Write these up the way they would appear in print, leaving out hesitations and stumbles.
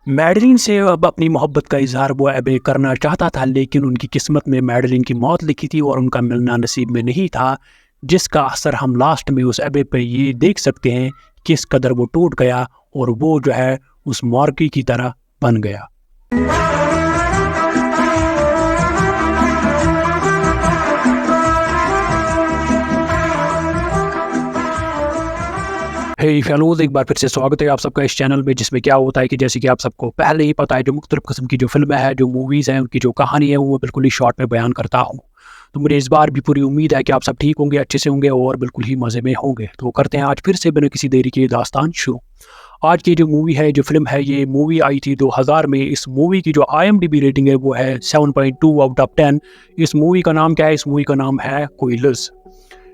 Madeline से अब अपनी मोहब्बत का इज़हार वो एबे करना चाहता था, लेकिन उनकी किस्मत में मैडेलिन की मौत लिखी थी और उनका मिलना नसीब में नहीं था, जिसका असर हम लास्ट में उस एबे पे ये देख सकते हैं, किस कदर वो टूट गया और वो जो है उस मॉर्की की तरह बन गया। हे फैलोज़, एक बार फिर से स्वागत है आप सबका इस चैनल में, जिसमें क्या होता है कि जैसे कि आप सबको पहले ही पता है, जो मुख्तलिफ़ किस्म की जो फ़िल्में हैं, जो मूवीज़ हैं, उनकी जो कहानी है वो बिल्कुल ही शॉर्ट में बयान करता हूँ। तो मुझे इस बार भी पूरी उम्मीद है कि आप सब ठीक होंगे, अच्छे से होंगे और बिल्कुल ही मज़े में होंगे। तो करते हैं आज फिर से बिना किसी देरी के दास्तान शुरू। आज की जो मूवी है, जो फ़िल्म है, ये मूवी आई थी 2000 में। इस मूवी की जो IMDb रेटिंग है वो है 7.2 आउट ऑफ 10। इस मूवी का नाम क्या है? इस मूवी का नाम है क्विलर्स।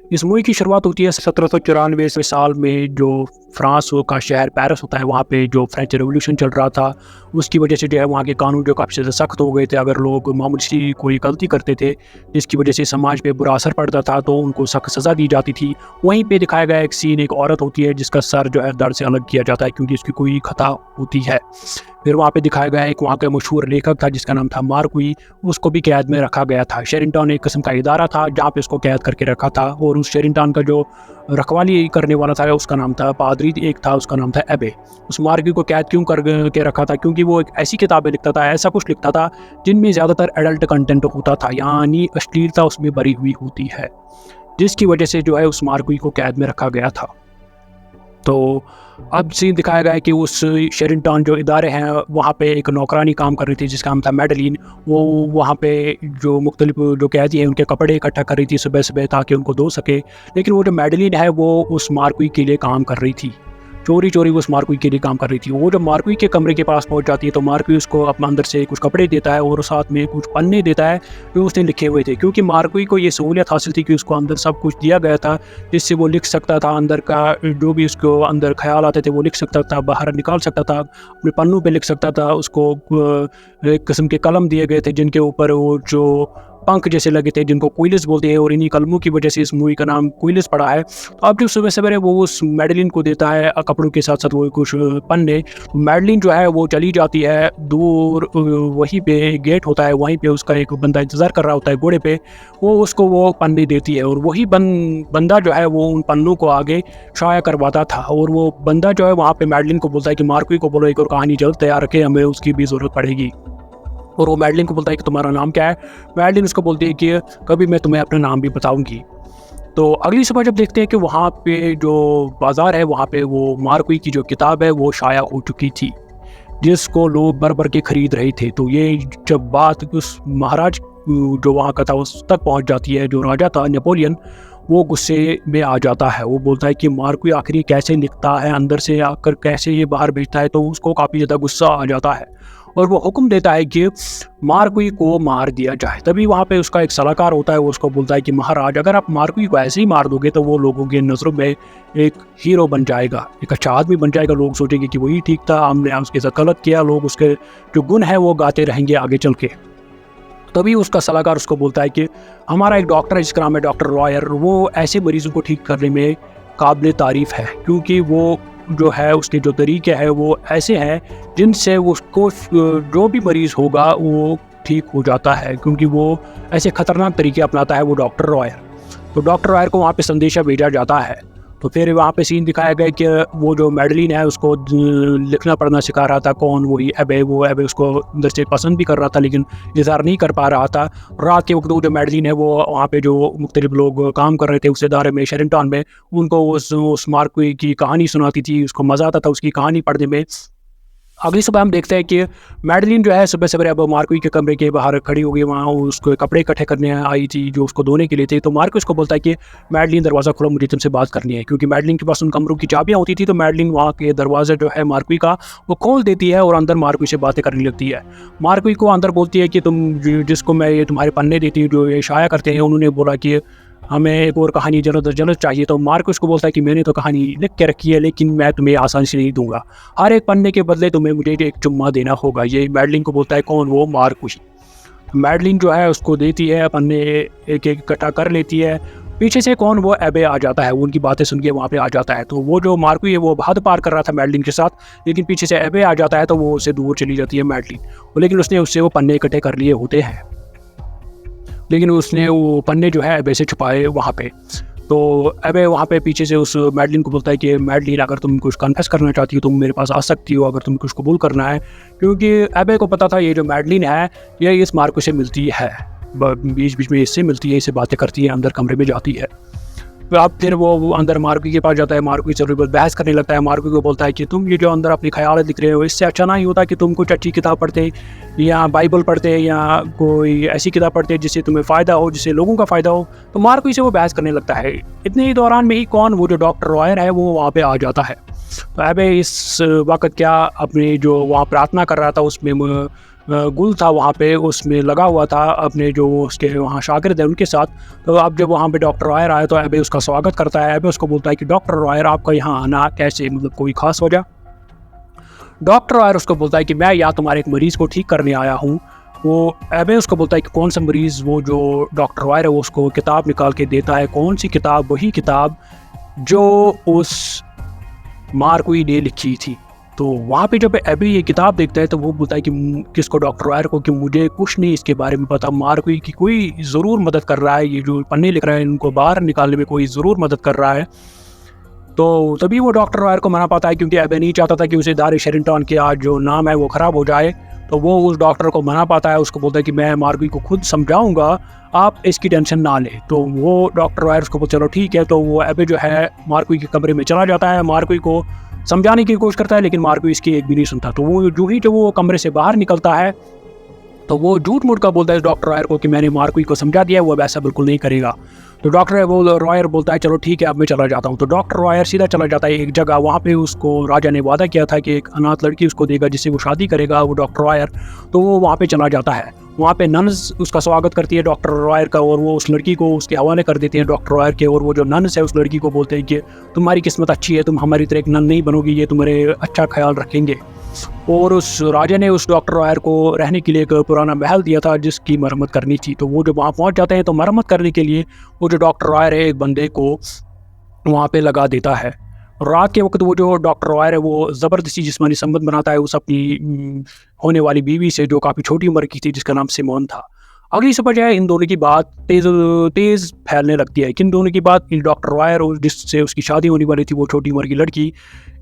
इस मूवी की शुरुआत होती है 1794 साल में, जो फ्रांस का शहर पेरिस होता है, वहाँ पे जो फ्रेंच रेवोल्यूशन चल रहा था, उसकी वजह से जो है वहाँ के कानून जो काफ़ी ज़्यादा सख्त हो गए थे। अगर लोग मामूली सी कोई गलती करते थे, जिसकी वजह से समाज पे बुरा असर पड़ता था, तो उनको सख्त सज़ा दी जाती थी। वहीं पे दिखाया गया एक सीन, एक औरत होती है जिसका सर जो है धड़ से अलग किया जाता है क्योंकि उसकी कोई खता होती है। फिर वहाँ पे दिखाया गया एक वहाँ का मशहूर लेखक था जिसका नाम था मार्क्वी, उसको भी कैद में रखा गया था। शेरिंगटन एक किस्म का इदारा था जहाँ पे उसको कैद करके रखा था, और उस शेरिंगटन का जो रखवाली करने वाला था उसका नाम था पादरी, एक था उसका नाम था एबे। उस मार्क्वी को कैद क्यों कर के रखा था? क्योंकि वो एक ऐसी किताबें लिखता था, ऐसा कुछ लिखता था जिनमें ज़्यादातर एडल्ट कंटेंट होता था, यानी अश्लीलता उसमें भरी हुई होती है, जिसकी वजह से जो है उस मार्क्वी को कैद में रखा गया था। तो अब सीन दिखाया गया है कि उस शेरिंगटन जो इदारे हैं वहाँ पे एक नौकरानी काम कर रही थी जिसका नाम था मैडेलिन। वो वहाँ पे जो मुख्तलिफ जो कैदी हैं उनके कपड़े इकट्ठा कर रही थी सुबह सुबह ताकि उनको धो सके। लेकिन वो जो मैडेलिन है वो उस मार्क्वी के लिए काम कर रही थी, चोरी चोरी वो उस मार्क्वी के लिए काम कर रही थी। वो जब मार्क्वी के कमरे के पास पहुंच जाती है तो मार्क्वी उसको अपने अंदर से कुछ कपड़े देता है और साथ में कुछ पन्ने देता है जो उसने लिखे हुए थे, क्योंकि मार्क्वी को ये सहूलियत हासिल थी कि उसको अंदर सब कुछ दिया गया था जिससे वो लिख सकता था। अंदर का जो भी उसको अंदर ख्याल आते थे वो लिख सकता था, बाहर निकाल सकता था, अपने पन्नों पर लिख सकता था। उसको एक किस्म के कलम दिए गए थे जिनके ऊपर वो जो पंख जैसे लगे थे, जिनको क्विलिस बोलते हैं, और इन्हीं कलमों की वजह से इस मूवी का नाम क्विलिस पड़ा है। तो अब जो सुबह सवेरे वो उस मैडेलिन को देता है कपड़ों के साथ साथ वो कुछ पन्ने। मैडेलिन जो है वो चली जाती है दूर, वहीं पे गेट होता है, वहीं पे उसका एक बंदा इंतज़ार कर रहा होता है घोड़े पे। वो उसको वो पन्ने देती है और वही बंदा जो है वो उन पन्नों को आगे शाया करवाता था। और वो बंदा जो है वहाँ पे मैडेलिन को बोलता है कि मार्क्वी को बोलो एक और कहानी जल्द तैयार रखे, हमें उसकी भी ज़रूरत पड़ेगी। और वो मैडेलिन को बोलता है कि तुम्हारा नाम क्या है? मैडेलिन उसको बोलती है कि कभी मैं तुम्हें अपना नाम भी बताऊंगी। तो अगली सुबह जब देखते हैं कि वहाँ पे जो बाज़ार है वहाँ पे वो मार्क्वी की जो किताब है वो शाया हो चुकी थी, जिसको लोग भर भर के ख़रीद रहे थे। तो ये जब बात उस महाराज जो वहाँ का था उस तक पहुँच जाती है, जो राजा था नेपोलियन, वो गुस्से में आ जाता है। वो बोलता है कि मार्क्वी आखिर ये कैसे लिखता है, अंदर से आकर कैसे ये बाहर भेजता है। तो उसको काफ़ी ज़्यादा गुस्सा आ जाता है और वो हुक्म देता है कि मार्क्वी को मार दिया जाए। तभी वहाँ पे उसका एक सलाहकार होता है, वो उसको बोलता है कि महाराज, अगर आप मार्क्वी को ऐसे ही मार दोगे तो वो लोगों की नज़रों में एक हीरो बन जाएगा, एक अच्छा आदमी बन जाएगा। लोग सोचेंगे कि वही ठीक था, हमने उसके साथ गलत किया, लोग उसके जो गुण है वो गाते रहेंगे आगे चल के। तभी उसका सलाहकार उसको बोलता है कि हमारा एक डॉक्टर है जिसका नाम है डॉक्टर रॉयर, वो ऐसे मरीज़ों को ठीक करने में काबिल तारीफ़ है, क्योंकि वो जो है उसके जो तरीके हैं वो ऐसे हैं जिनसे उसको जो भी मरीज़ होगा वो ठीक हो जाता है, क्योंकि वो ऐसे ख़तरनाक तरीके अपनाता है वो डॉक्टर रॉयर। तो डॉक्टर रॉयर को वहाँ पे संदेशा भेजा जाता है। तो फिर वहाँ पे सीन दिखाया गया कि वो जो मैडेलिन है उसको लिखना पढ़ना सिखा रहा था, कौन? वही एबे। वो एबे उसको अंदर से पसंद भी कर रहा था लेकिन इज़हार नहीं कर पा रहा था। रात के वक्त वो जो मैडेलिन है वो वहाँ पे जो मुख्तलिफ लोग काम कर रहे थे उस इदारे में, शेरिंगटन में, उनको उस मार्क्वी की कहानी सुनाती थी। उसको मज़ा आता था उसकी कहानी पढ़ने में। अगली सुबह हम देखते हैं कि मैडेलिन जो है सुबह सवेरे अब मार्क्वी के कमरे के बाहर खड़ी हो गई। वहाँ उसको कपड़े इकट्ठे करने आई थी जो उसको धोने के लिए थे। तो मार्क्वी उसको बोलता है कि मैडेलिन दरवाज़ा खोलो, मुझे तुमसे बात करनी है, क्योंकि मैडेलिन के पास उन कमरों की चाबियाँ होती थी। तो मैडेलिन वहाँ के दरवाज़ा जो है मार्क्वी का वो खोल देती है और अंदर मार्क्वी से बातें करने लगती है। मार्क्वी को अंदर बोलती है कि तुम जिसको मैं ये तुम्हारे पन्ने देती हूँ जो ये शाया करते हैं, उन्होंने बोला कि हमें एक और कहानी जल्द अज जल्द चाहिए। तो मार्क्वी उसको बोलता है कि मैंने तो कहानी लिख के रखी है लेकिन मैं तुम्हें आसानी से नहीं दूंगा, हर एक पन्ने के बदले तुम्हें मुझे एक चुम्मा देना होगा। ये मैडेलिन को बोलता है। कौन? वो मार्क्वी। मैडेलिन जो है उसको देती है, पन्ने एक एक इकट्ठा कर लेती है पीछे से कौन, वो एबे आ जाता है, वो उनकी बातें सुन के वहाँ पे आ जाता है। तो वो जो मार्को है वो हद पार कर रहा था मैडलिन के साथ, लेकिन पीछे से एबे आ जाता है तो वो उससे दूर चली जाती है मैडलिन। लेकिन उसने उससे वो पन्ने इकट्ठे कर लिए होते हैं, लेकिन उसने वो पन्ने जो है एबे से छुपाए वहाँ पे। तो एबे वहाँ पे पीछे से उस मैडलिन को बोलता है कि मैडलिन, अगर तुम कुछ कन्फेस करना चाहती हो तुम मेरे पास आ सकती हो, अगर तुम कुछ कबूल करना है। क्योंकि एबे को पता था ये जो मैडलिन है ये इस मार्को से मिलती है, बीच बीच में इससे मिलती है, इससे बातें करती है, अंदर कमरे में जाती है। तो अब फिर वो अंदर मार्को के पास जाता है, मार्को से थोड़ी बहुत बहस करने लगता है। मार्को को बोलता है कि तुम ये जो अंदर अपनी ख्याल लिख रहे हो, इससे अच्छा नहीं होता कि तुम कुछ अच्छी किताब पढ़ते या बाइबल पढ़ते या कोई ऐसी किताब पढ़ते जिससे तुम्हें फ़ायदा हो, जिससे लोगों का फ़ायदा हो। तो मार्को से वो बहस करने लगता है। इतने ही दौरान में ही कौन, वो जो डॉक्टर रॉयर है वो वहाँ पे आ जाता है। तो एबे इस वक्त क्या अपने जो वहाँ प्रार्थना कर रहा था उसमें गुल था वहाँ पे, उसमें लगा हुआ था अपने जो उसके वहाँ शागिर्द हैं उनके साथ। तो अब जब वहाँ पे डॉक्टर रॉयर आया तो एबे उसका स्वागत करता है। एबे उसको बोलता है कि डॉक्टर रॉयर आपका यहाँ आना कैसे, मतलब कोई ख़ास वजह? डॉक्टर रॉयर उसको बोलता है कि मैं यहाँ तुम्हारे एक मरीज़ को ठीक करने आया हूँ। वो एबे उसको बोलता है कि कौन सा मरीज़? वो जो डॉक्टर रॉयर है वो उसको किताब निकाल के देता है। कौन सी किताब? वही किताब जो उस मार्को ने लिखी थी। तो वहाँ पे जब एबे ये किताब देखता है तो वो बोलता है कि किसको? डॉक्टर रॉयर को, कि मुझे कुछ नहीं इसके बारे में पता, मार्को की कोई ज़रूर मदद कर रहा है, ये जो पन्ने लिख रहा है इनको बाहर निकालने में कोई ज़रूर मदद कर रहा है। तो तभी वो डॉक्टर रॉयर को मना पाता है, क्योंकि एबे नहीं चाहता था कि उसे दारे शेरिंगटन के आज जो नाम है वो ख़राब हो जाए। तो वो उस डॉक्टर को मना पाता है, उसको बोलता है कि मैं मार्को को खुद समझाऊंगा, आप इसकी टेंशन ना लें। तो वो डॉक्टर रॉयर उसको बोलता चलो ठीक है। तो वो एबे जो है मार्को के कमरे में चला जाता है, मार्को को समझाने की कोशिश करता है, लेकिन मार्को इसकी एक भी नहीं सुनता। तो वो जब वो कमरे से बाहर निकलता है तो वो झूठ मूठ का बोलता है डॉक्टर रॉयर को कि मैंने मार्को को समझा दिया है, वो ऐसा बिल्कुल नहीं करेगा। तो डॉक्टर रॉयर बोलता है चलो ठीक है अब मैं चला जाता हूँ। तो डॉक्टर रॉयर सीधा चला जाता है एक जगह, वहाँ पे उसको राजा ने वादा किया था कि एक अनाथ लड़की उसको देगा जिससे वो शादी करेगा, वो डॉक्टर रॉयर। तो वो वहाँ पे चला जाता है। वहाँ पे नन्स उसका स्वागत करती है डॉक्टर रॉयर का, और वो उस लड़की को उसके हवाले कर देती हैं डॉक्टर रॉयर के। और वो जो नन्स है उस लड़की को बोलते हैं कि तुम्हारी किस्मत अच्छी है, तुम हमारी तरह एक नन नहीं बनोगी, ये तुम्हारे अच्छा ख्याल रखेंगे। और उस राजा ने उस डॉक्टर रॉयर को रहने के लिए एक पुराना महल दिया था जिसकी मरम्मत करनी थी। तो वो जब वहाँ पहुँच जाते हैं तो मरम्मत करने के लिए वो जो डॉक्टर रॉयर है एक बंदे को वहाँ पे लगा देता है। रात के वक्त वो जो डॉक्टर रॉयर है वो ज़बरदस्ती जिस्मानी संबंध बनाता है उस अपनी होने वाली बीवी से, जो काफ़ी छोटी उम्र की थी, जिसका नाम सिमोन था। अगली सुबह जो है इन दोनों की बात तेज़ फैलने लगती है। किन दोनों की बात? इन डॉक्टर रॉयर और जिससे उसकी शादी होने वाली थी वो छोटी उम्र की लड़की,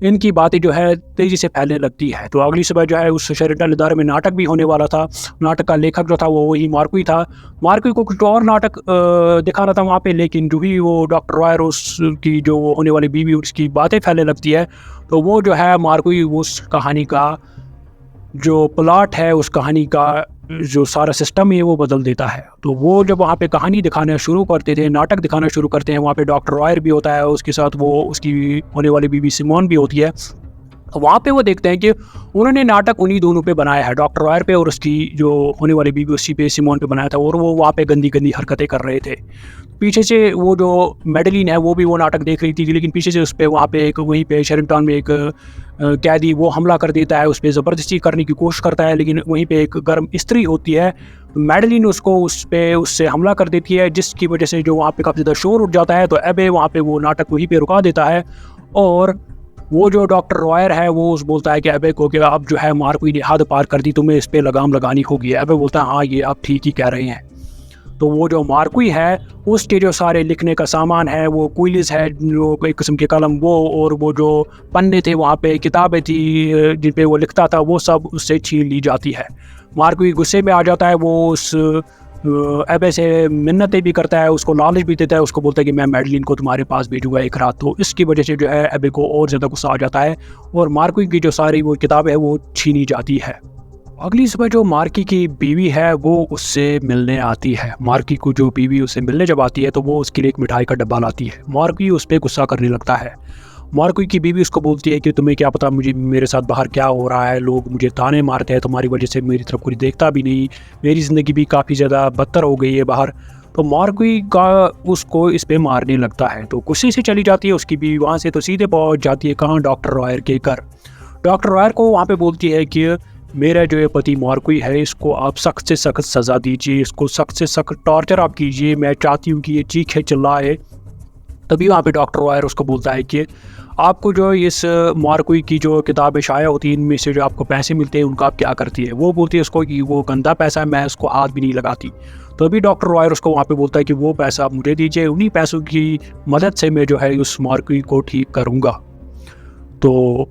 इनकी बातें जो है तेज़ी से फैलने लगती है। तो अगली सुबह जो है उस शेरिंगटन इदारे में नाटक भी होने वाला था। नाटक का लेखक जो था वो वही मार्को ही था। मार्को को कुछ और नाटक दिखाना था वहाँ पे, लेकिन जो ही वो डॉक्टर रॉयर उसकी जो होने वाली बीवी उसकी बातें फैलने लगती है, तो वो जो है मार्को ही उस कहानी का जो प्लॉट है, उस कहानी का जो सारा सिस्टम है वो बदल देता है। तो वो जब वहाँ पे कहानी दिखाना शुरू करते थे, नाटक दिखाना शुरू करते हैं, वहाँ पे डॉक्टर रॉयर भी होता है, उसके साथ वो उसकी होने वाली बीवी सिमोन भी होती है। वहाँ पे वो देखते हैं कि उन्होंने नाटक उन्हीं दोनों पे बनाया है, डॉक्टर रॉयर पे और उसकी जो होने वाली बीवी उसी पे सिमोन पे बनाया था, और वो वहाँ पे गंदी गंदी हरकतें कर रहे थे। पीछे से वो जो मैडलिन है वो भी वो नाटक देख रही थी, लेकिन पीछे से उस पर वहाँ पे एक वहीं पे शेरिंगटन में एक कैदी वो हमला कर देता है, उस पर ज़बरदस्ती करने की कोशिश करता है, लेकिन वहीं पे एक गर्म स्त्री होती है मैडलिन उसको उससे हमला कर देती है, जिसकी वजह से जो वहाँ पे काफ़ी ज़्यादा शोर उठ जाता है। तो एबे वहाँ पे वो नाटक वहीं पे रुका देता है, और वो जो डॉक्टर रॉयर है वो उस बोलता है कि एबे को कि अब जो है मार्को ने हद पार कर दी, तुम्हें इस पे लगाम लगानी होगी। एबे बोलता है हाँ ये आप ठीक ही कह रहे हैं। तो वो जो मार्को है उसके जो सारे लिखने का सामान है, वो क्विलिस है जो एक किस्म के कलम, वो और वो जो पन्ने थे वहाँ पे किताबें थी जिन पे वो लिखता था, वो सब उससे छीन ली जाती है। मार्को गुस्से में आ जाता है, वो उस एबे से मिन्नतें भी करता है, उसको लालच भी देता है, उसको बोलता है कि मैं मैडलिन को तुम्हारे पास भेजूंगा एक रात। तो इसकी वजह से जो है एबे को और ज़्यादा गुस्सा आ जाता है और मार्को की जो सारी वो किताबें है वो छीनी जाती है। अगली सुबह जो मार्की की बीवी है वो उससे मिलने आती है। मार्की को जो बीवी उससे मिलने जब आती है तो वो उसके लिए एक मिठाई का डब्बा लाती है। मार्की उस पर गुस्सा करने लगता है। मार्को की बीवी उसको बोलती है कि तुम्हें क्या पता मुझे मेरे साथ बाहर क्या हो रहा है, लोग मुझे ताने मारते हैं, तुम्हारी वजह से मेरी तरफ कोई देखता भी नहीं, मेरी ज़िंदगी भी काफ़ी ज़्यादा बदतर हो गई है बाहर। तो मार्को का उसको इस पे मारने लगता है। तो गुस्से से चली जाती है उसकी बीवी वहाँ से, तो सीधे पहुँच जाती है कहाँ? डॉक्टर रॉयर के घर। डॉक्टर रॉयर को वहाँ पे बोलती है कि मेरा जो ये पति मार्कोई है, इसको आप सख्त से सख्त सज़ा दीजिए, इसको सख्त से सख्त टॉर्चर आप कीजिए, मैं चाहती हूँ कि ये चीखे चिल्लाए। तभी वहाँ पे डॉक्टर वायर उसको बोलता है कि आपको जो इस मार्कोई की जो किताबें शाया होती हैं, इनमें से जो आपको पैसे मिलते हैं, उनका आप क्या करती है? वो बोलती है उसको कि वो गंदा पैसा है, मैं उसको हाथ भी नहीं लगाती। तभी डॉक्टर वायर उसको वहाँ पे बोलता है कि वो पैसा आप मुझे दीजिए, उन्हीं पैसों की मदद से मैं जो है उस मार्कोई को ठीक करूँगा। तो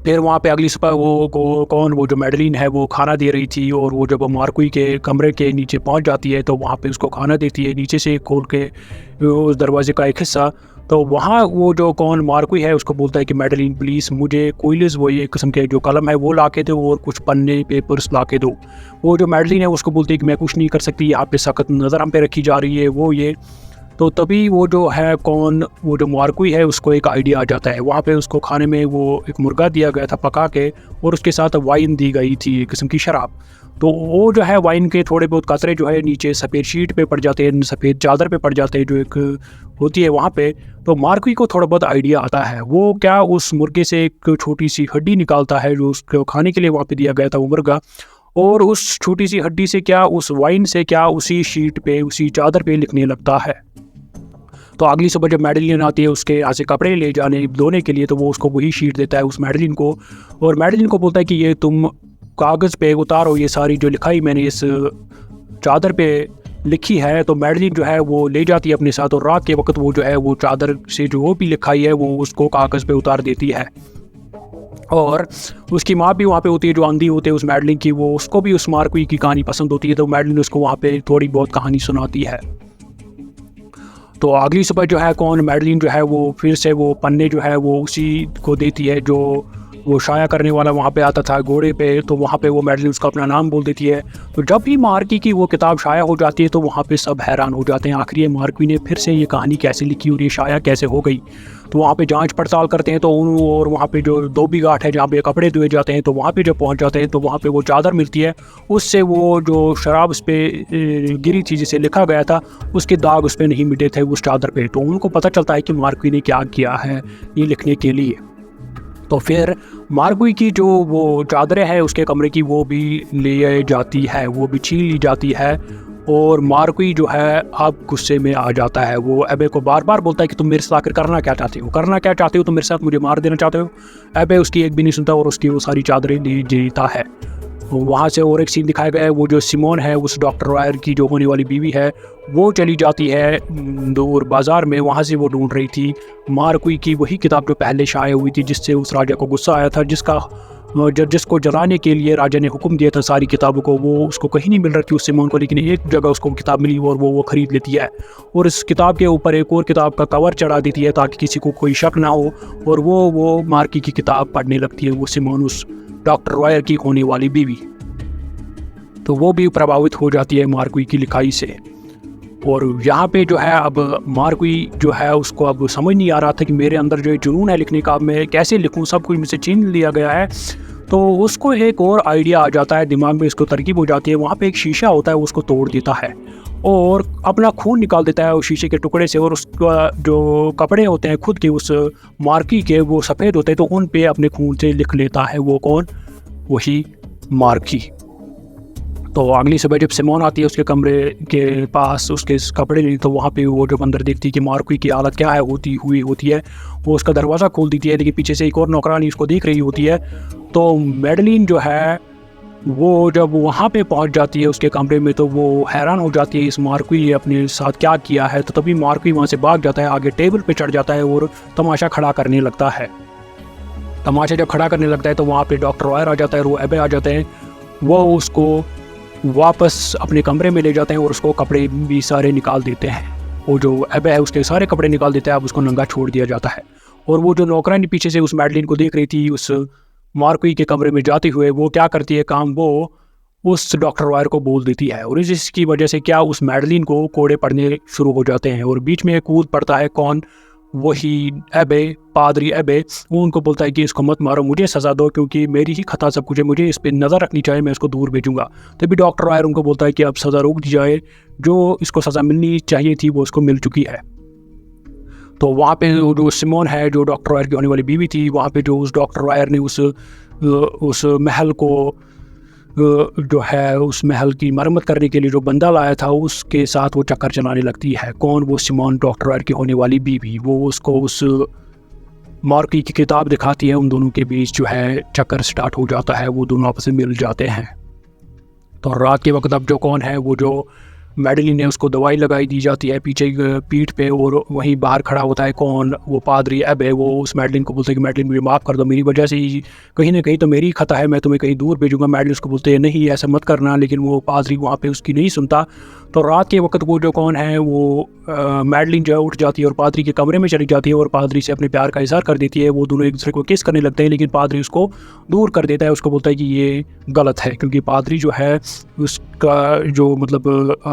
फिर वहाँ पे अगली सुबह वो जो मैडलिन है वो खाना दे रही थी, और वो जब मार्कोई के कमरे के नीचे पहुँच जाती है तो वहाँ पे उसको खाना देती है, नीचे से खोल के उस दरवाजे का एक हिस्सा। तो वहाँ वो जो मार्कोई है उसको बोलता है कि मैडलिन प्लीज़ मुझे कोइल्स, वो ये किस्म के जो कलम है वो ला के दो, और कुछ पन्ने पेपर्स ला के दो। वो जो मैडलिन है उसको बोलती है कि मैं कुछ नहीं कर सकती, यहाँ पे सख्त नज़र हम पे रखी जा रही है, वो ये। तो तभी वो जो है वो जो मार्कोई है उसको एक आइडिया आ जाता है। वहाँ पे उसको खाने में वो एक मुर्गा दिया गया था पका के, और उसके साथ वाइन दी गई थी, एक किस्म की शराब। तो वो जो है वाइन के थोड़े बहुत कतरे जो है नीचे सफ़ेद शीट पे पड़ जाते हैं, सफ़ेद चादर पे पड़ जाते हैं जो एक होती है वहाँ पे। तो मार्कोई को थोड़ा बहुत आइडिया आता है, वो क्या उस मुर्गे से एक छोटी सी हड्डी निकालता है जो उसको खाने के लिए वहाँ पे दिया गया था वो मुर्गा, और उस छोटी सी हड्डी से क्या, उस वाइन से क्या, उसी शीट पे उसी चादर पे लिखने लगता है। तो अगली सुबह जब मैडलिन आती है उसके यहाँ से कपड़े ले जाने धोने के लिए, तो वो उसको वही शीट देता है उस मैडलिन को, और मैडलिन को बोलता है कि ये तुम कागज़ पे उतारो, ये सारी जो लिखाई मैंने इस चादर पे लिखी है। तो मैडलिन जो है वो ले जाती है अपने साथ, और रात के वक्त वो जो है वो चादर से जो भी लिखाई है वो उसको कागज़ पे उतार देती है। और उसकी माँ भी वहाँ पे होती है जो आंधी होती है उस मैडलिन की, वो उसको भी उस मार्कोई की कहानी पसंद होती है, तो मैडलिन उसको वहाँ पे थोड़ी बहुत कहानी सुनाती है। तो अगली सुबह जो है मैडलिन जो है वो फिर से वो पन्ने जो है वो उसी को देती है जो वो शाया करने वाला वहाँ पे आता था घोड़े पे। तो वहाँ पे वो मैडलिन उसका अपना नाम बोल देती है। तो जब भी मार्की की वो किताब शाया हो जाती है तो वहाँ पे सब हैरान हो जाते हैं, आखिर ये मार्की ने फिर से ये कहानी कैसे लिखी और ये शाया कैसे हो गई। तो वहाँ पे जांच पड़ताल करते हैं, तो और वहाँ पे जो धोबी घाट है जहाँ पे कपड़े धोए जाते हैं, तो वहाँ पे जब पहुँच जाते हैं तो वहाँ पे वो चादर मिलती है, उससे वो जो शराब उस पर गिरी थी जिसे लिखा गया था उसके दाग उस पर नहीं मिटे थे उस चादर पे। तो उनको पता चलता है कि मार्की ने क्या किया है ये लिखने के लिए। तो फिर मार्कोई की जो वो चादरें हैं उसके कमरे की वो भी ले जाती है, वो भी छीन ली जाती है, और मार्कोई जो है अब गुस्से में आ जाता है। वो एबे को बार बार बोलता है कि तुम मेरे साथ आकर करना क्या चाहते हो, करना क्या चाहते हो, तुम मेरे साथ मुझे मार देना चाहते हो। एबे उसकी एक भी नहीं सुनता और उसकी वो सारी चादरें ले जीता है। वहाँ से और एक सीन दिखाया गया है, वो जो सिमोन है उस डॉक्टर वायर की जो होने वाली बीवी है वो चली जाती है दूर बाज़ार में। वहाँ से वो ढूंढ रही थी मार्कोई की वही किताब जो पहले शाया हुई थी जिससे उस राजा को गुस्सा आया था, जिसको जलाने के लिए राजा ने हुक्म दिया था सारी किताबों को। वो उसको कहीं नहीं मिल रही थी उस सिमोन को, लेकिन एक जगह उसको किताब मिली और वो खरीद लेती है, और इस किताब के ऊपर एक और किताब का कवर चढ़ा देती है ताकि किसी को कोई शक ना हो, और वो मार्की की किताब पढ़ने लगती है, वो सिमोन उस डॉक्टर वायर की होने वाली बीवी। तो वो भी प्रभावित हो जाती है मार्कोई की लिखाई से। और यहाँ पे जो है अब मार्कोई जो है उसको अब समझ नहीं आ रहा था कि मेरे अंदर जो जुनून है लिखने का, मैं कैसे लिखूँ, सब कुछ मुझसे छीन लिया गया है। तो उसको एक और आइडिया आ जाता है दिमाग में, इसको तरकीब हो जाती है। वहाँ पे एक शीशा होता है, उसको तोड़ देता है और अपना खून निकाल देता है उस शीशे के टुकड़े से, और उसका जो कपड़े होते हैं खुद के उस मार्की के वो सफ़ेद होते हैं, तो उन पे अपने खून से लिख लेता है वो कौन, वही मार्की। तो अगली सुबह जब सिमोन आती है उसके कमरे के पास उसके कपड़े नहीं, तो वहाँ पे वो जब अंदर देखती है कि मार्कोई की हालत क्या है होती है, वो उसका दरवाज़ा खोल देती है, लेकिन पीछे से एक और नौकरानी उसको देख रही होती है। तो मैडलिन जो है वो जब वहाँ पे पहुँच जाती है उसके कमरे में, तो वो हैरान हो जाती है इस मार्कोई ने अपने साथ क्या किया है। तो तभी मार्कोई वहाँ से भाग जाता है, आगे टेबल पर चढ़ जाता है और तमाशा खड़ा करने लगता है। तमाशा जब खड़ा करने लगता है तो वहाँ पर डॉक्टर वायर आ जाता है और वो एबे आ जाते हैं। वो उसको वापस अपने कमरे में ले जाते हैं और उसको कपड़े भी सारे निकाल देते हैं। वो जो एबे है उसके सारे कपड़े निकाल देते हैं, अब उसको नंगा छोड़ दिया जाता है। और वो जो नौकरानी पीछे से उस मैडलिन को देख रही थी उस मार्कोई के कमरे में जाते हुए, वो क्या करती है काम, वो उस डॉक्टर वायर को बोल देती है, और इसकी वजह से क्या उस मैडलिन को कोड़े पड़ने शुरू हो जाते हैं। और बीच में कूद पड़ता है कौन, वही एबे, पादरी एबे। वो उनको बोलता है कि इसको मत मारो, मुझे सज़ा दो क्योंकि मेरी ही खता सब कुछ है, मुझे इस पर नज़र रखनी चाहिए, मैं इसको दूर भेजूंगा। तभी डॉक्टर वायर उनको बोलता है कि अब सज़ा रोक दी जाए, जो इसको सज़ा मिलनी चाहिए थी वो उसको मिल चुकी है। तो वहाँ पे जो सिमोन है जो डॉक्टर वायर की होने वाली बीवी थी, वहाँ पे जो उस डॉक्टर वायर ने उस उस महल को जो है उस महल की मरम्मत करने के लिए जो बंदा लाया था उसके साथ वो चक्कर चलाने लगती है। कौन? वो सिमोन डॉक्टर वायर की होने वाली बीवी। वो उसको उस मार्की की किताब दिखाती है। उन दोनों के बीच जो है चक्कर स्टार्ट हो जाता है, वो दोनों आपस में मिल जाते हैं। तो रात के वक्त अब जो कौन है, वो जो मैडलिन है, उसको दवाई लगाई दी जाती है पीछे पीठ पे, और वहीं बाहर खड़ा होता है कौन? वो पादरी अब है। वो उस मैडलिन को बोलते हैं कि मैडलिन मुझे माफ़ कर दो, मेरी वजह से ही कहीं ना कहीं तो मेरी खता है, मैं तुम्हें कहीं दूर भेजूंगा। मैडलिन उसको बोलते हैं नहीं ऐसा मत करना, लेकिन वो पादरी वहाँ पे उसकी नहीं सुनता। तो रात के वक्त वो जो कौन है, वो मैडलिन जो है उठ जाती है और पादरी के कमरे में चली जाती है और पादरी से अपने प्यार का इजहार कर देती है। वो दोनों एक दूसरे को किस करने लगते हैं, लेकिन पादरी उसको दूर कर देता है। उसको बोलता है कि ये गलत है, क्योंकि पादरी जो है उसका जो मतलब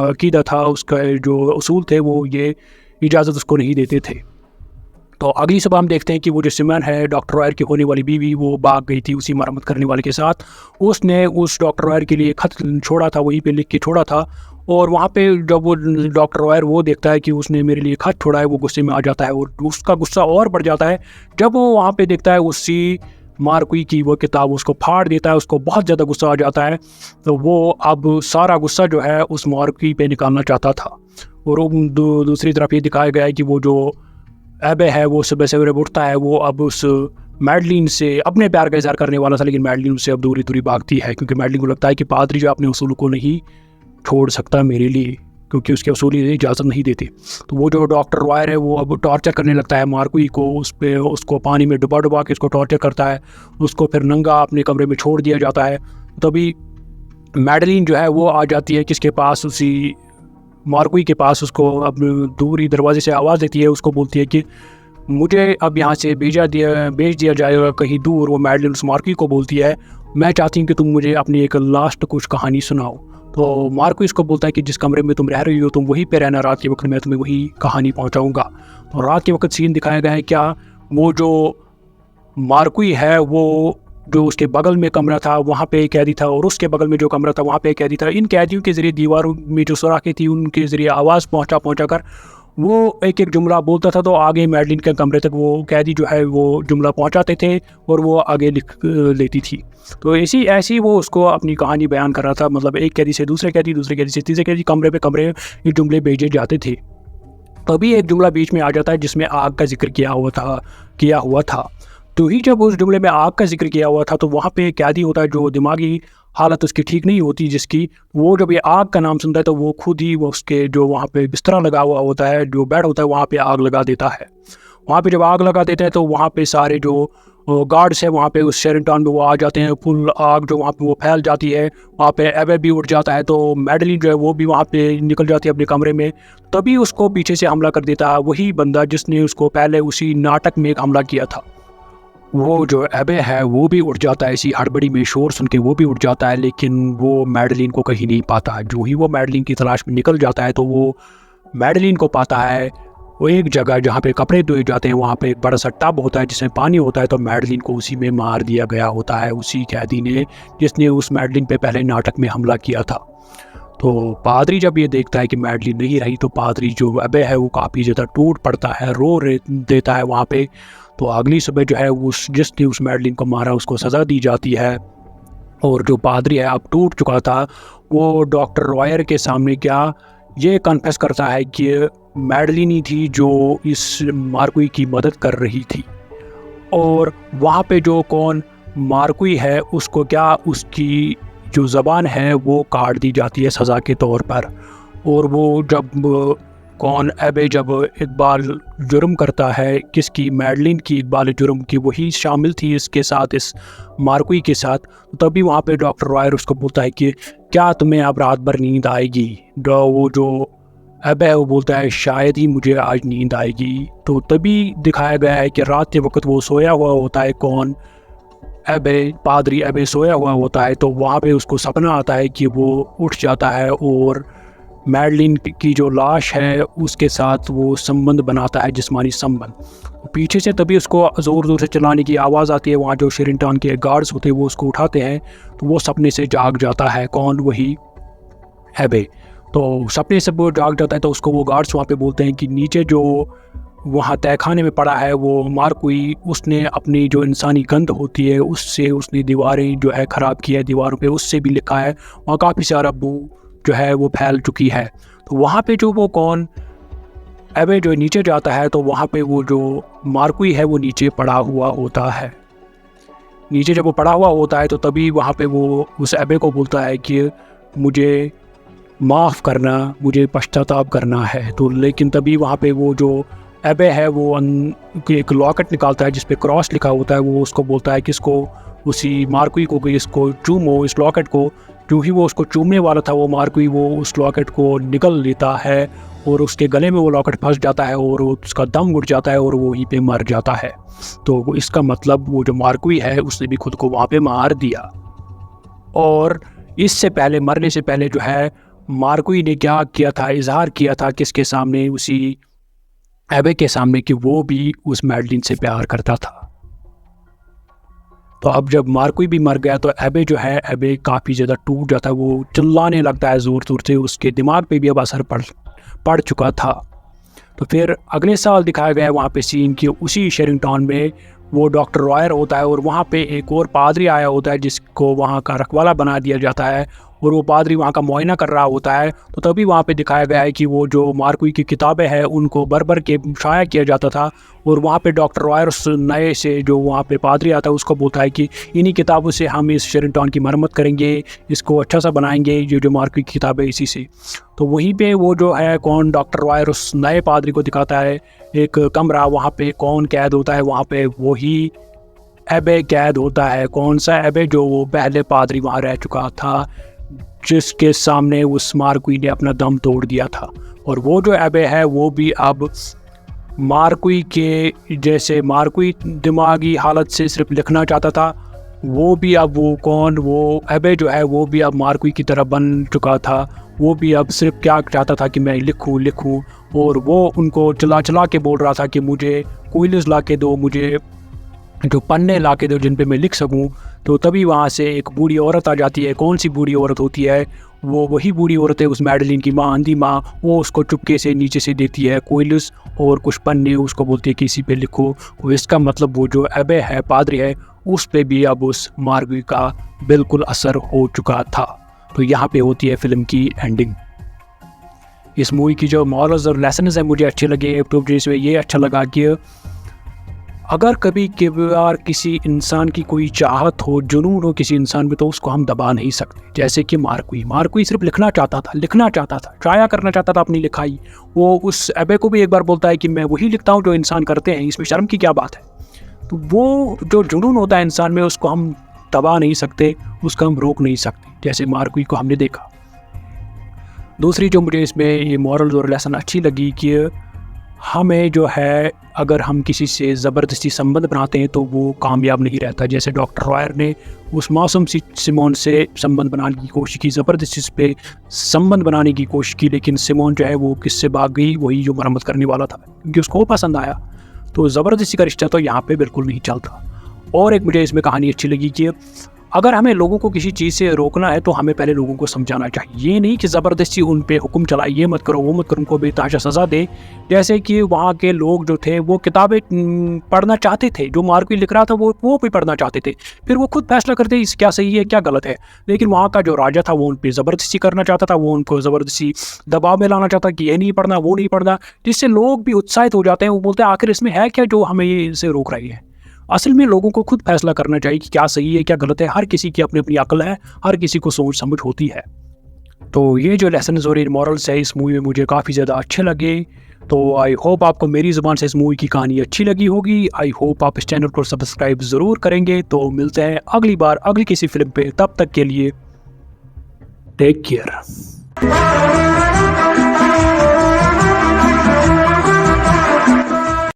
अकीदा था, उसका जो उसूल थे, वो ये इजाज़त उसको नहीं देते थे। तो अगली सुबह हम देखते हैं कि वो जो सिमन है, डॉक्टर वायर की होने वाली बीवी, वो भाग गई थी उसी मरम्मत करने वाले के साथ। उसने उस डॉक्टर वायर के लिए खत छोड़ा था, वहीं पे लिख के छोड़ा था। और वहाँ पे जब वो डॉक्टर वायर वो देखता है कि उसने मेरे लिए खत छोड़ा है, वो गुस्से में आ जाता है और उसका गुस्सा और बढ़ जाता है जब वो वहाँ पे देखता है उसी मार्क्वी की वो किताब, उसको फाड़ देता है। उसको बहुत ज़्यादा गुस्सा आ जाता है। तो वो अब सारा गुस्सा जो है उस मार्क्वी पे निकालना चाहता था। और दूसरी तरफ ये दिखाया गया है कि वो जो एबे है, वो सुबह सवेरे उठता है, वो अब उस मैडलिन से अपने प्यार का इज़हार करने वाला था, लेकिन मैडलिन उससे अब दूरी दूरी भागती है, क्योंकि मैडलिन को लगता है कि पादरी जो अपने उसूल को नहीं छोड़ सकता मेरे लिए, क्योंकि उसके उसूल इजाज़त नहीं देते। तो वो जो डॉक्टर वायर है, वो अब टॉर्चर करने लगता है मार्क्वी को। उसको पानी में डुबा डुबा के उसको टॉर्चर करता है। उसको फिर नंगा अपने कमरे में छोड़ दिया जाता है। तभी मैडलिन जो है वो आ जाती है किसके पास, उसी मार्क्वी के पास। उसको अब दूरी दरवाजे से आवाज़ देती है, उसको बोलती है कि मुझे अब यहाँ से भेज दिया जाएगा कहीं दूर। वो मैडलिन उस मार्क्वी को बोलती है, मैं चाहती हूँ कि तुम मुझे अपनी एक लास्ट कुछ कहानी सुनाओ। तो मार्क्वी इसको बोलता है कि जिस कमरे में तुम रह रही हो, तुम वहीं पे रहना रात के वक्त, मैं तुम्हें वही कहानी पहुँचाऊँगा। तो रात के वक्त सीन दिखाया गया है क्या, वो जो मार्क्वी है, वो जो उसके बगल में कमरा था वहाँ पे एक कैदी था, और उसके बगल में जो कमरा था वहाँ पे एक कैदी था। इन कैदियों के ज़रिए दीवारों में जो सुराखें थी, उनके ज़रिए आवाज़ पहुँचा कर वो एक एक जुमला बोलता था। तो आगे मैडलिन के कमरे तक वो कैदी जो है वो जुमला पहुँचाते थे और वो आगे लिख लेती थी। तो ऐसी वो उसको अपनी कहानी बयान कर रहा था। मतलब एक कैदी से दूसरे कैदी, दूसरे कैदी से तीसरे कैदी, कमरे पे कमरे ये जुमले भेजे जाते थे। तभी एक जुमला बीच में आ जाता है जिसमें आग का जिक्र किया हुआ था। तो ही जब उस जुमले में आग का जिक्र किया हुआ था, तो वहाँ पे एक कैदी होता है जो दिमागी हालत उसकी ठीक नहीं होती, जिसकी वो जब ये आग का नाम सुनता है तो वो खुद ही वो उसके जो वहाँ पे बिस्तरा लगा हुआ होता है, जो बेड होता है, वहाँ पे आग लगा देता है। वहाँ पे जब आग लगा देता है तो वहाँ पे सारे जो गार्ड्स है वहाँ पे उस शेरिंगटन में वो आ जाते हैं। फुल आग जो वहाँ पे वो फैल जाती है, वहाँ पे एबे भी उठ जाता है। तो मैडलिन जो है वो भी वहाँ पे निकल जाती है अपने कमरे में। तभी उसको पीछे से हमला कर देता है वही बंदा जिसने उसको पहले उसी नाटक में एक हमला किया था। वो जो एबे है वो भी उठ जाता है, इसी हड़बड़ी में शोर सुन के वो भी उठ जाता है, लेकिन वो मैडलिन को कहीं नहीं पाता। जो ही वो मैडलिन की तलाश में निकल जाता है तो वो मैडलिन को पाता है वो एक जगह जहाँ पे कपड़े धोए जाते हैं। वहाँ पे एक बड़ा सा टब होता है जिसमें पानी होता है। तो मैडलिन को उसी में मार दिया गया होता है, उसी कैदी ने जिसने उस मैडलिन पे पहले नाटक में हमला किया था। तो पादरी जब ये देखता है कि मैडलिन नहीं रही, तो पादरी जो अबे है वो काफ़ी ज़्यादा टूट पड़ता है, देता है वहाँ पे। तो अगली सुबह जो है जिसने उस मैडलिन को मारा उसको सज़ा दी जाती है। और जो पादरी है अब टूट चुका था, वो डॉक्टर वायर के सामने क्या ये कन्फेस करता है कि मैडलिन ही थी जो इस मार्क्वी की मदद कर रही थी। और वहाँ पे जो कौन मार्क्वी है उसको क्या उसकी जो ज़बान है वो काट दी जाती है सज़ा के तौर पर। और वो जब कौन एबे जब इकबाल जुर्म करता है, किसकी, मैडलिन की इकबाल जुर्म की, वही शामिल थी इसके साथ, इस मार्क्वी के साथ। तभी वहाँ पे डॉक्टर वायर उसको बोलता है कि क्या तुम्हें अब रात भर नींद आएगी। वो जो एबे है वो बोलता है शायद ही मुझे आज नींद आएगी। तो तभी दिखाया गया है कि रात के वक्त वो सोया हुआ होता है, कौन एबे, पादरी एबे सोया हुआ होता है। तो वहाँ पे उसको सपना आता है कि वो उठ जाता है और मैडलिन की जो लाश है उसके साथ वो संबंध बनाता है, जिस्मानी संबंध। पीछे से तभी उसको ज़ोर ज़ोर से चलाने की आवाज़ आती है। वहाँ जो शेरिंगटन के गार्ड्स होते हैं वो उसको उठाते हैं। तो वो सपने से जाग जाता है, कौन, वही एबे। तो सपने से वो जाग जाता है। तो उसको वो गार्ड्स वहाँ पे बोलते हैं कि नीचे जो वहाँ तहखाने में पड़ा है, वो मार्कुई उसने अपनी जो इंसानी गंध होती है उससे उसने दीवारें जो है ख़राब की है, दीवारों पे उससे भी लिखा है, वहाँ काफ़ी सारा बू जो है वो फैल चुकी है। तो वहाँ पे जो वो कौन एबे जो नीचे जाता है तो वहाँ पे वो जो मार्कुई है वो नीचे पड़ा हुआ होता है। नीचे जब वो पड़ा हुआ होता है तो तभी वहाँ पे वो उस एबे को बोलता है कि मुझे माफ़ करना, मुझे पश्चाताप करना है। तो लेकिन तभी वहाँ पे वो जो एबे है वो एक लॉकेट निकालता है जिस पे क्रॉस लिखा होता है। वो उसको बोलता है कि इसको उसी मार्कुई को कि इसको चूमो, इस लॉकेट को। जो ही वो उसको चूमने वाला था वो मार्कुई वो उस लॉकेट को निगल लेता है और उसके गले में वो लॉकेट फंस जाता है और उसका दम घुट जाता है और वो वहीं पे मर जाता है। तो इसका मतलब वो जो मार्कुई है उसने भी खुद को वहाँ पे मार दिया। और इससे पहले, मरने से पहले जो है मार्कुई ने क्या किया था, इज़हार किया था किसके सामने, उसी एबे के सामने, कि वो भी उस मैडलिन से प्यार करता था। तो अब जब मार्कुई भी मर गया तो एबे जो है, एबे काफ़ी ज़्यादा टूट जाता है, वो चिल्लाने लगता है ज़ोर-ज़ोर से, उसके दिमाग पे भी अब असर पड़ चुका था। तो फिर अगले साल दिखाया गया है वहाँ पे सीन कि उसी शेरिंग टाउन में वो डॉक्टर रॉयर होता है और वहाँ पे एक और पादरी आया होता है जिसको वहाँ का रखवाला बना दिया जाता है और वो पादरी वहाँ का मुआयना कर रहा होता है। तो तभी वहाँ पे दिखाया गया है कि वो जो मार्कुई की किताबें हैं उनको भर के शाया किया जाता था और वहाँ पे डॉक्टर रॉयर उस नए से जो वहाँ पे पादरी आता है उसको बोलता है कि इन्हीं किताबों से हम इस शेरिंग टाउन की मरम्मत करेंगे, इसको अच्छा सा बनाएंगे, जो मार्कुई की किताबें इसी से। तो वहीं पे वो जो है कौन डॉक्टर रॉयर उस नए पादरी को दिखाता है एक कमरा, वहाँ पे कौन कैद होता है, वहाँ पे वही एबे कैद होता है। कौन सा एबे, जो वो पहले पादरी वहाँ रह चुका था जिसके सामने उस मार्कुई ने अपना दम तोड़ दिया था। और वो जो एबे है वो भी अब मार्कुई के जैसे, मार्कुई दिमागी हालत से सिर्फ लिखना चाहता था, वो भी अब वो एबे जो है वो भी अब मार्कुई की तरह बन चुका था। वो भी अब सिर्फ क्या चाहता था कि मैं लिखूं और वो उनको चला के बोल रहा था कि मुझे क्विल्स ला के दो, मुझे जो पन्ने ला के दो जिन पे मैं लिख सकूं। तो तभी वहाँ से एक बूढ़ी औरत आ जाती है। कौन सी बूढ़ी औरत होती है, वो वही बूढ़ी औरत है उस मैडलिन की माँ, आंधी माँ। वो उसको चुपके से नीचे से देती है क्विल्स और कुछ पन्ने, उसको बोलती है कि इसी पे लिखो। तो इसका मतलब वो जो एबे है, पादरी है, उस पे भी अब उस मार्कुई का बिल्कुल असर हो चुका था। तो यहाँ पे होती है फिल्म की एंडिंग। इस मूवी की जो मॉरल्स और लेसन्स हैं मुझे अच्छे लगे। तो जिसमें ये अच्छा लगा कि अगर कभी कभार किसी इंसान की कोई चाहत हो, जुनून हो किसी इंसान में, तो उसको हम दबा नहीं सकते। जैसे कि मार्कुई सिर्फ लिखना चाहता था, शाया करना चाहता था अपनी लिखाई। वो उस एबे को भी एक बार बोलता है कि मैं वही लिखता हूँ जो इंसान करते हैं, इसमें शर्म की क्या बात है। तो वो जो जुनून होता है इंसान में उसको हम दबा नहीं सकते, उसको हम रोक नहीं सकते, जैसे मार्कुई को हमने देखा। दूसरी जो मुझे इसमें ये मॉरल्स और लेसन अच्छी लगी कि हमें जो है अगर हम किसी से ज़बरदस्ती संबंध बनाते हैं तो वो कामयाब नहीं रहता। जैसे डॉक्टर रॉयर ने उस मासूम सी सिमोन से संबंध बनाने की कोशिश की, ज़बरदस्ती पे संबंध बनाने की कोशिश की, लेकिन सिमोन जो है वो किससे भाग गई, वही जो मरम्मत करने वाला था, क्योंकि उसको वो पसंद आया। तो ज़बरदस्ती का रिश्ता तो यहाँ पे बिल्कुल नहीं चलता। और एक मुझे इसमें कहानी अच्छी लगी कि अगर हमें लोगों को किसी चीज़ से रोकना है तो हमें पहले लोगों को समझाना चाहिए। ये नहीं कि ज़बरदस्ती उन पे हुक्म चलाए, ये मत करो वो मत करो, उनको बेतहाशा सज़ा दे। जैसे कि वहाँ के लोग जो थे वो किताबें पढ़ना चाहते थे, जो मार्कुई लिख रहा था वो भी पढ़ना चाहते थे। फिर वो खुद फैसला करते इस क्या सही है क्या गलत है। लेकिन वहाँ का जो राजा था वो उन पर ज़बरदस्ती करना चाहता था, वो उनको ज़बरदस्ती दबाव में लाना चाहता कि ये नहीं पढ़ना वो नहीं पढ़ना, जिससे लोग भी उत्साहित हो जाते हैं। वो बोलते हैं आखिर इसमें है क्या जो हमें ये इसे रोक रही है। असल में लोगों को खुद फैसला करना चाहिए कि क्या सही है क्या गलत है। हर किसी की अपनी अपनी अक्ल है, हर किसी को सोच समझ होती है। तो ये जो लेसन्स और मॉरल्स है इस मूवी में मुझे काफ़ी ज़्यादा अच्छे लगे। तो आई होप आपको मेरी ज़ुबान से इस मूवी की कहानी अच्छी लगी होगी। आई होप आप इस चैनल को सब्सक्राइब ज़रूर करेंगे। तो मिलते हैं अगली बार अगली किसी फिल्म पे, तब तक के लिए टेक केयर।